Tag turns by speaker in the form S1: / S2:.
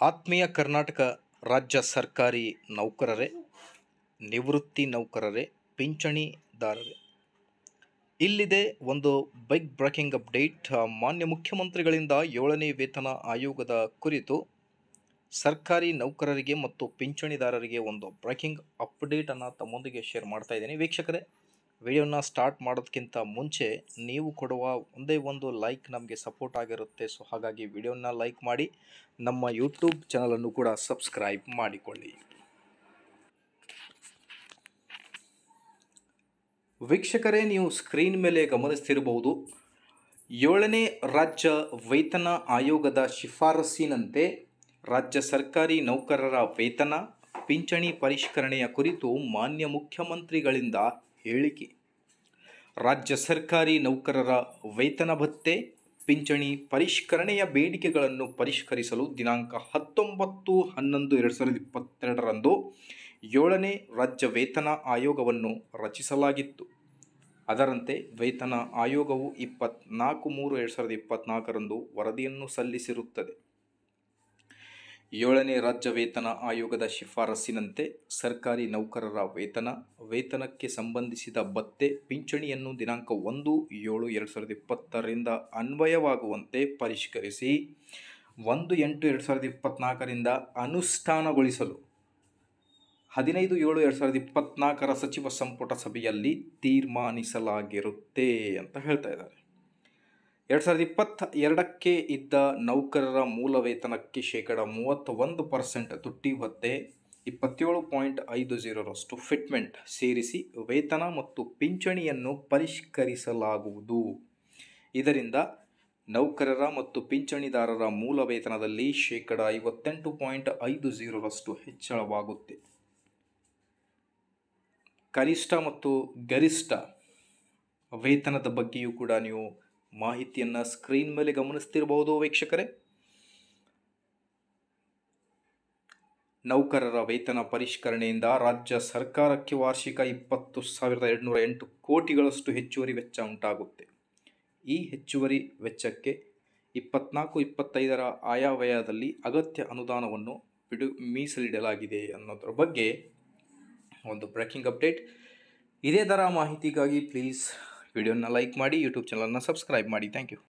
S1: ಆತ್ಮೀಯ ಕರ್ನಾಟಕ ರಾಜ್ಯ ಸರ್ಕಾರಿ ನೌಕರರೇ, ನಿವೃತ್ತಿ ನೌಕರರೇ, ಪಿಂಚಣಿದಾರರೇ, ಇಲ್ಲಿದೆ ಒಂದು ಬಿಗ್ ಬ್ರೇಕಿಂಗ್ ಅಪ್ಡೇಟ್. ಮಾನ್ಯ ಮುಖ್ಯಮಂತ್ರಿಗಳಿಂದ 7ನೇ ವೇತನ ಆಯೋಗದ ಕುರಿತು ಸರ್ಕಾರಿ ನೌಕರರಿಗೆ ಮತ್ತು ಪಿಂಚಣಿದಾರರಿಗೆ ಒಂದು ಬ್ರೇಕಿಂಗ್ ಅಪ್ಡೇಟನ್ನು ತಮ್ಮೊಂದಿಗೆ ಶೇರ್ ಮಾಡ್ತಾ ಇದ್ದೀನಿ. ವೀಕ್ಷಕರೇ, ವಿಡಿಯೋನ ಸ್ಟಾರ್ಟ್ ಮಾಡೋದಕ್ಕಿಂತ ಮುಂಚೆ ನೀವು ಕೊಡುವ ಒಂದೇ ಒಂದು ಲೈಕ್ ನಮಗೆ ಸಪೋರ್ಟ್ ಆಗಿರುತ್ತೆ. ಸೊ ಹಾಗಾಗಿ ವಿಡಿಯೋನ ಲೈಕ್ ಮಾಡಿ, ನಮ್ಮ ಯೂಟ್ಯೂಬ್ ಚಾನಲನ್ನು ಕೂಡ ಸಬ್ಸ್ಕ್ರೈಬ್ ಮಾಡಿಕೊಳ್ಳಿ. ವೀಕ್ಷಕರೇ, ನೀವು ಸ್ಕ್ರೀನ್ ಮೇಲೆ ಗಮನಿಸ್ತಿರಬಹುದು, 7ನೇ ರಾಜ್ಯ ವೇತನ ಆಯೋಗದ ಶಿಫಾರಸ್ಸಿನಂತೆ ರಾಜ್ಯ ಸರ್ಕಾರಿ ನೌಕರರ ವೇತನ ಪಿಂಚಣಿ ಪರಿಷ್ಕರಣೆಯ ಕುರಿತು ಮಾನ್ಯ ಮುಖ್ಯಮಂತ್ರಿಗಳಿಂದ ಹೇಳಿಕೆ. ರಾಜ್ಯ ಸರ್ಕಾರಿ ನೌಕರರ ವೇತನ ಭತ್ಯೆ ಪಿಂಚಣಿ ಪರಿಷ್ಕರಣೆಯ ಬೇಡಿಕೆಗಳನ್ನು ಪರಿಷ್ಕರಿಸಲು ದಿನಾಂಕ 19/11/2022ರಂದು 7ನೇ ರಾಜ್ಯ ವೇತನ ಆಯೋಗವನ್ನು ರಚಿಸಲಾಗಿತ್ತು. ಅದರಂತೆ ವೇತನ ಆಯೋಗವು 24/3/2024ರಂದು ವರದಿಯನ್ನು ಸಲ್ಲಿಸಿರುತ್ತದೆ. 7ನೇ ರಾಜ್ಯ ವೇತನ ಆಯೋಗದ ಶಿಫಾರಸ್ಸಿನಂತೆ ಸರ್ಕಾರಿ ನೌಕರರ ವೇತನಕ್ಕೆ ಸಂಬಂಧಿಸಿದ ಭತ್ಯೆ ಪಿಂಚಣಿಯನ್ನು ದಿನಾಂಕ 1/7/2020ರಿಂದ ಅನ್ವಯವಾಗುವಂತೆ ಪರಿಷ್ಕರಿಸಿ 1/8/2024ರಿಂದ ಅನುಷ್ಠಾನಗೊಳಿಸಲು 15/7/2024ರ ಸಚಿವ ಸಂಪುಟ ಸಭೆಯಲ್ಲಿ ತೀರ್ಮಾನಿಸಲಾಗಿರುತ್ತೆ ಅಂತ ಹೇಳ್ತಾ ಇದ್ದಾರೆ. 2022ಕ್ಕೆ ಇದ್ದ ನೌಕರರ ಮೂಲ ವೇತನಕ್ಕೆ 31% ತುಟ್ಟಿ ಭತ್ಯೆ, 27.50ರಷ್ಟು ಫಿಟ್ಮೆಂಟ್ ಸೇರಿಸಿ ವೇತನ ಮತ್ತು ಪಿಂಚಣಿಯನ್ನು ಪರಿಷ್ಕರಿಸಲಾಗುವುದು. ಇದರಿಂದ ನೌಕರರ ಮತ್ತು ಪಿಂಚಣಿದಾರರ ಮೂಲ ವೇತನದಲ್ಲಿ 58.50ರಷ್ಟು ಹೆಚ್ಚಳವಾಗುತ್ತೆ. ಕನಿಷ್ಠ ಮತ್ತು ಗರಿಷ್ಠ ವೇತನದ ಬಗ್ಗೆಯೂ ಕೂಡ ನೀವು ಮಾಹಿತಿಯನ್ನು ಸ್ಕ್ರೀನ್ ಮೇಲೆ ಗಮನಿಸ್ತಿರಬಹುದು. ವೀಕ್ಷಕರೇ, ನೌಕರರ ವೇತನ ಪರಿಷ್ಕರಣೆಯಿಂದ ರಾಜ್ಯ ಸರ್ಕಾರಕ್ಕೆ ವಾರ್ಷಿಕ 20,208 ಕೋಟಿಗಳಷ್ಟು ಹೆಚ್ಚುವರಿ ವೆಚ್ಚ ಉಂಟಾಗುತ್ತೆ. ಈ ಹೆಚ್ಚುವರಿ ವೆಚ್ಚಕ್ಕೆ 24-25ರ ಆಯವ್ಯಯದಲ್ಲಿ ಅಗತ್ಯ ಅನುದಾನವನ್ನು ಮೀಸಲಿಡಲಾಗಿದೆ ಅನ್ನೋದ್ರ ಬಗ್ಗೆ ಒಂದು ಬ್ರೇಕಿಂಗ್ ಅಪ್ಡೇಟ್. ಇದೇ ಥರ ಮಾಹಿತಿಗಾಗಿ ಪ್ಲೀಸ್ ವಿಡಿಯೋನ ಲೈಕ್ ಮಾಡಿ, ಯೂಟ್ಯೂಬ್ ಚಾನಲನ್ನು ಸಬ್ಸ್ಕ್ರೈಬ್ ಮಾಡಿ. Thank you.